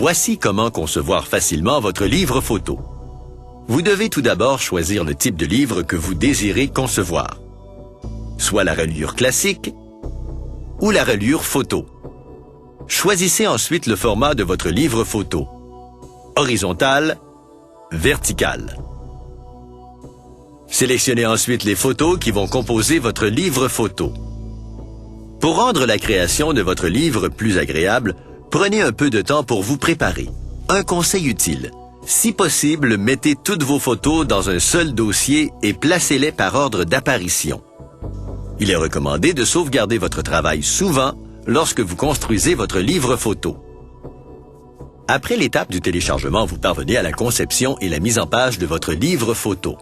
Voici comment concevoir facilement votre livre photo. Vous devez tout d'abord choisir le type de livre que vous désirez concevoir. Soit la reliure classique ou la reliure photo. Choisissez ensuite le format de votre livre photo. Horizontal, vertical. Sélectionnez ensuite les photos qui vont composer votre livre photo. Pour rendre la création de votre livre plus agréable, prenez un peu de temps pour vous préparer. Un conseil utile. Si possible, mettez toutes vos photos dans un seul dossier et placez-les par ordre d'apparition. Il est recommandé de sauvegarder votre travail souvent lorsque vous construisez votre livre photo. Après l'étape du téléchargement, vous parvenez à la conception et la mise en page de votre livre photo.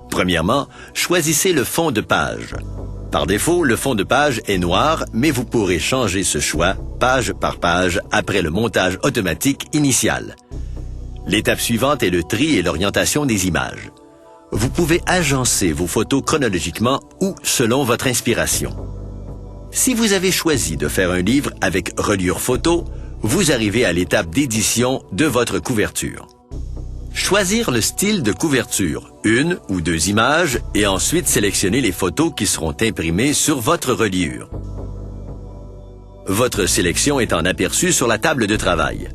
Premièrement, choisissez le fond de page. Par défaut, le fond de page est noir, mais vous pourrez changer ce choix page par page après le montage automatique initial. L'étape suivante est le tri et l'orientation des images. Vous pouvez agencer vos photos chronologiquement ou selon votre inspiration. Si vous avez choisi de faire un livre avec reliure photo, vous arrivez à l'étape d'édition de votre couverture. Choisir le style de couverture, une ou deux images, et ensuite sélectionner les photos qui seront imprimées sur votre reliure. Votre sélection est en aperçu sur la table de travail.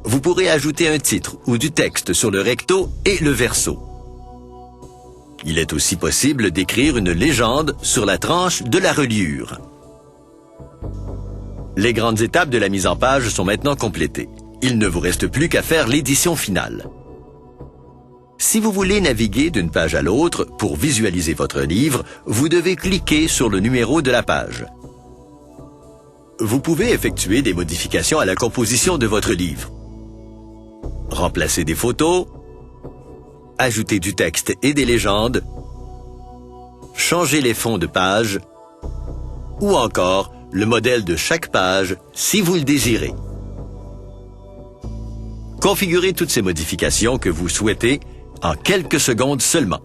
Vous pourrez ajouter un titre ou du texte sur le recto et le verso. Il est aussi possible d'écrire une légende sur la tranche de la reliure. Les grandes étapes de la mise en page sont maintenant complétées. Il ne vous reste plus qu'à faire l'édition finale. Si vous voulez naviguer d'une page à l'autre pour visualiser votre livre, vous devez cliquer sur le numéro de la page. Vous pouvez effectuer des modifications à la composition de votre livre. Remplacer des photos, ajouter du texte et des légendes, changer les fonds de page, ou encore le modèle de chaque page si vous le désirez. Configurez toutes ces modifications que vous souhaitez en quelques secondes seulement.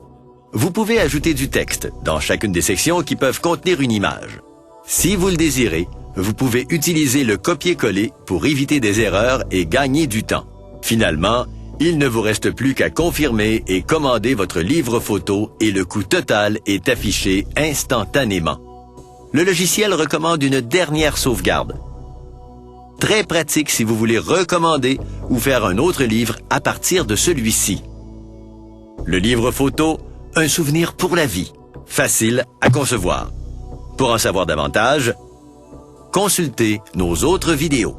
Vous pouvez ajouter du texte dans chacune des sections qui peuvent contenir une image. Si vous le désirez, vous pouvez utiliser le copier-coller pour éviter des erreurs et gagner du temps. Finalement, il ne vous reste plus qu'à confirmer et commander votre livre photo et le coût total est affiché instantanément. Le logiciel recommande une dernière sauvegarde. Très pratique si vous voulez recommander ou faire un autre livre à partir de celui-ci. Le livre photo, un souvenir pour la vie. Facile à concevoir. Pour en savoir davantage, consultez nos autres vidéos.